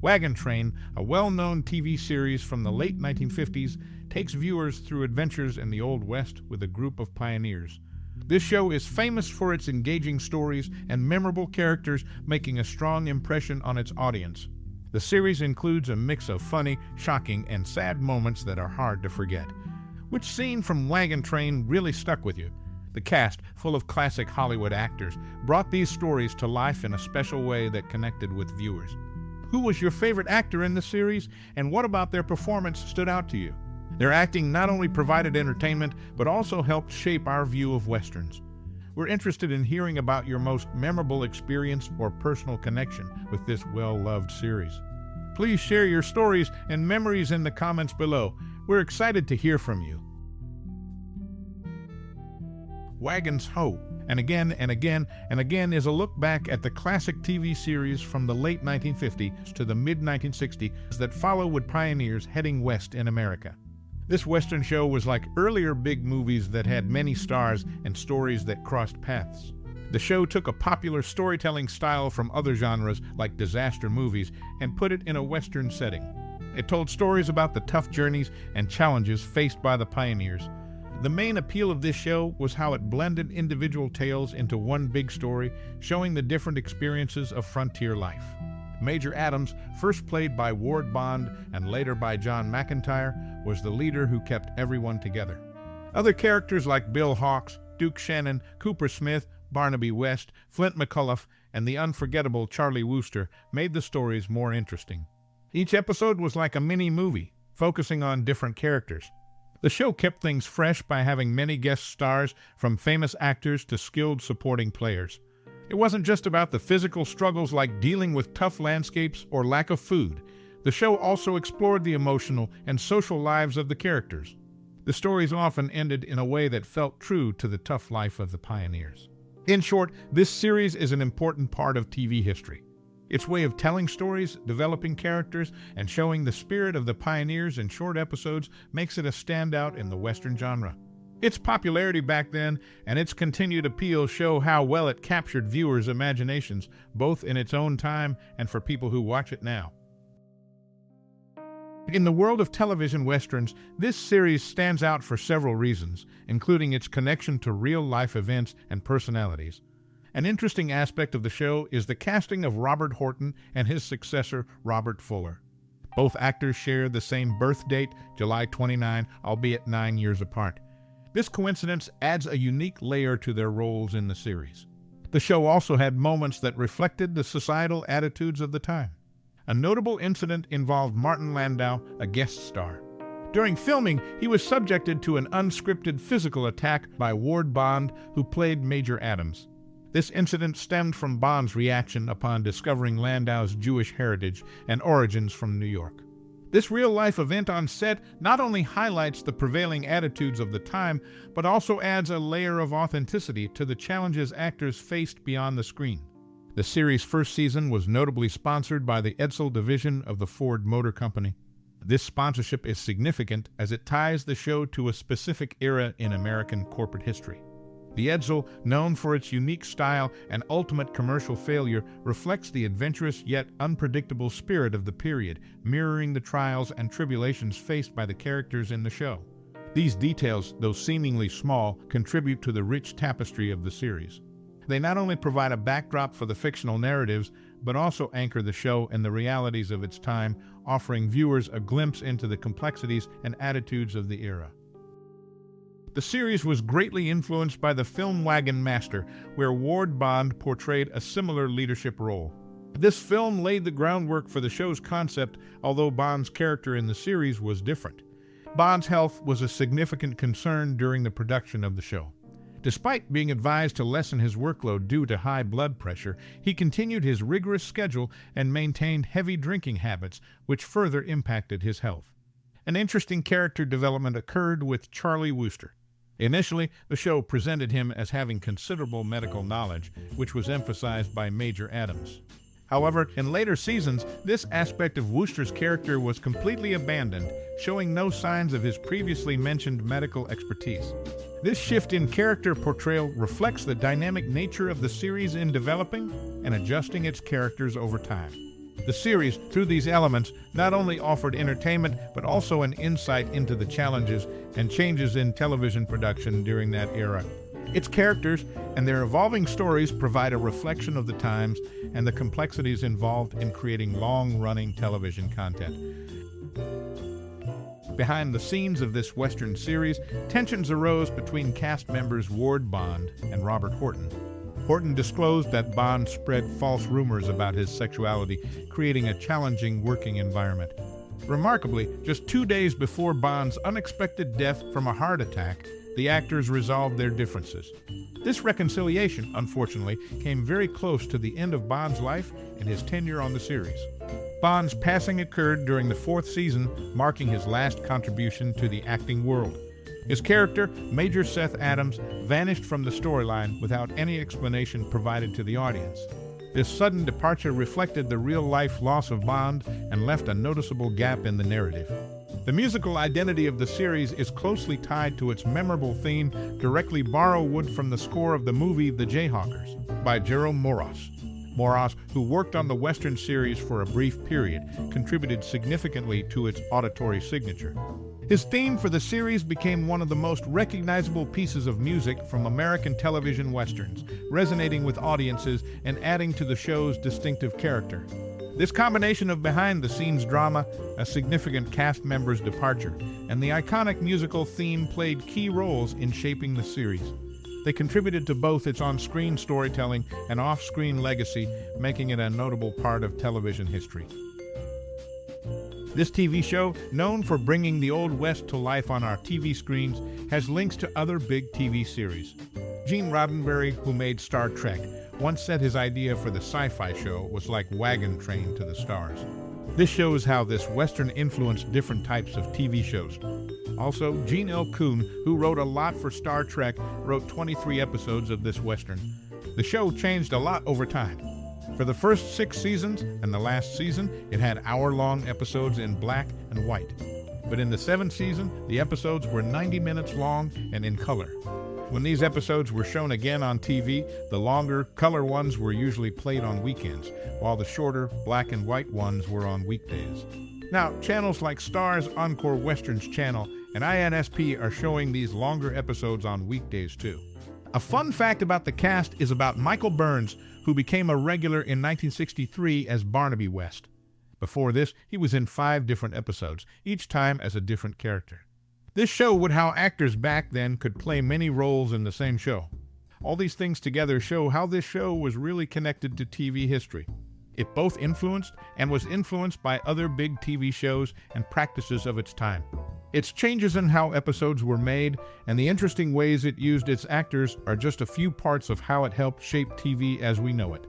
Wagon Train, a well-known TV series from the late 1950s, takes viewers through adventures in the Old West with a group of pioneers. This show is famous for its engaging stories and memorable characters, making a strong impression on its audience. The series includes a mix of funny, shocking, and sad moments that are hard to forget. Which scene from Wagon Train really stuck with you? The cast, full of classic Hollywood actors, brought these stories to life in a special way that connected with viewers. Who was your favorite actor in the series, and what about their performance stood out to you? Their acting not only provided entertainment, but also helped shape our view of Westerns. We're interested in hearing about your most memorable experience or personal connection with this well-loved series. Please share your stories and memories in the comments below. We're excited to hear from you. Wagon's Ho, and again and again and again, is a look back at the classic TV series from the late 1950s to the mid-1960s that follow with pioneers heading west in America. This Western show was like earlier big movies that had many stars and stories that crossed paths. The show took a popular storytelling style from other genres like disaster movies and put it in a Western setting. It told stories about the tough journeys and challenges faced by the pioneers. The main appeal of this show was how it blended individual tales into one big story, showing the different experiences of frontier life. Major Adams, first played by Ward Bond and later by John McIntire, was the leader who kept everyone together. Other characters like Bill Hawks, Duke Shannon, Cooper Smith, Barnaby West, Flint McCullough, and the unforgettable Charlie Wooster made the stories more interesting. Each episode was like a mini-movie, focusing on different characters. The show kept things fresh by having many guest stars, from famous actors to skilled supporting players. It wasn't just about the physical struggles like dealing with tough landscapes or lack of food. The show also explored the emotional and social lives of the characters. The stories often ended in a way that felt true to the tough life of the pioneers. In short, this series is an important part of TV history. Its way of telling stories, developing characters, and showing the spirit of the pioneers in short episodes makes it a standout in the Western genre. Its popularity back then and its continued appeal show how well it captured viewers' imaginations, both in its own time and for people who watch it now. In the world of television westerns, this series stands out for several reasons, including its connection to real-life events and personalities. An interesting aspect of the show is the casting of Robert Horton and his successor, Robert Fuller. Both actors share the same birth date, July 29, albeit 9 years apart. This coincidence adds a unique layer to their roles in the series. The show also had moments that reflected the societal attitudes of the time. A notable incident involved Martin Landau, a guest star. During filming, he was subjected to an unscripted physical attack by Ward Bond, who played Major Adams. This incident stemmed from Bond's reaction upon discovering Landau's Jewish heritage and origins from New York. This real-life event on set not only highlights the prevailing attitudes of the time, but also adds a layer of authenticity to the challenges actors faced beyond the screen. The series' first season was notably sponsored by the Edsel division of the Ford Motor Company. This sponsorship is significant as it ties the show to a specific era in American corporate history. The Edsel, known for its unique style and ultimate commercial failure, reflects the adventurous yet unpredictable spirit of the period, mirroring the trials and tribulations faced by the characters in the show. These details, though seemingly small, contribute to the rich tapestry of the series. They not only provide a backdrop for the fictional narratives, but also anchor the show in the realities of its time, offering viewers a glimpse into the complexities and attitudes of the era. The series was greatly influenced by the film Wagon Master, where Ward Bond portrayed a similar leadership role. This film laid the groundwork for the show's concept, although Bond's character in the series was different. Bond's health was a significant concern during the production of the show. Despite being advised to lessen his workload due to high blood pressure, he continued his rigorous schedule and maintained heavy drinking habits, which further impacted his health. An interesting character development occurred with Charlie Wooster. Initially, the show presented him as having considerable medical knowledge, which was emphasized by Major Adams. However, in later seasons, this aspect of Wooster's character was completely abandoned, showing no signs of his previously mentioned medical expertise. This shift in character portrayal reflects the dynamic nature of the series in developing and adjusting its characters over time. The series, through these elements, not only offered entertainment, but also an insight into the challenges and changes in television production during that era. Its characters and their evolving stories provide a reflection of the times and the complexities involved in creating long-running television content. Behind the scenes of this Western series, tensions arose between cast members Ward Bond and Robert Horton. Horton disclosed that Bond spread false rumors about his sexuality, creating a challenging working environment. Remarkably, just 2 days before Bond's unexpected death from a heart attack, the actors resolved their differences. This reconciliation, unfortunately, came very close to the end of Bond's life and his tenure on the series. Bond's passing occurred during the 4th season, marking his last contribution to the acting world. His character, Major Seth Adams, vanished from the storyline without any explanation provided to the audience. This sudden departure reflected the real-life loss of Bond and left a noticeable gap in the narrative. The musical identity of the series is closely tied to its memorable theme, directly borrowed from the score of the movie The Jayhawkers by Jerome Moros. Moros, who worked on the Western series for a brief period, contributed significantly to its auditory signature. His theme for the series became one of the most recognizable pieces of music from American television westerns, resonating with audiences and adding to the show's distinctive character. This combination of behind-the-scenes drama, a significant cast member's departure, and the iconic musical theme played key roles in shaping the series. They contributed to both its on-screen storytelling and off-screen legacy, making it a notable part of television history. This TV show, known for bringing the Old West to life on our TV screens, has links to other big TV series. Gene Roddenberry, who made Star Trek, once said his idea for the sci-fi show was like Wagon Train to the stars. This shows how this Western influenced different types of TV shows. Also, Gene L. Coon, who wrote a lot for Star Trek, wrote 23 episodes of this Western. The show changed a lot over time. For the first 6 seasons and the last season, it had hour-long episodes in black and white. But in the 7th season, the episodes were 90 minutes long and in color. When these episodes were shown again on TV, the longer, color ones were usually played on weekends, while the shorter, black and white ones were on weekdays. Now, channels like Star's Encore Westerns channel and INSP are showing these longer episodes on weekdays too. A fun fact about the cast is about Michael Burns, who became a regular in 1963 as Barnaby West. Before this, he was in 5 different episodes, each time as a different character. This showed how actors back then could play many roles in the same show. All these things together show how this show was really connected to TV history. It both influenced and was influenced by other big TV shows and practices of its time. Its changes in how episodes were made and the interesting ways it used its actors are just a few parts of how it helped shape TV as we know it.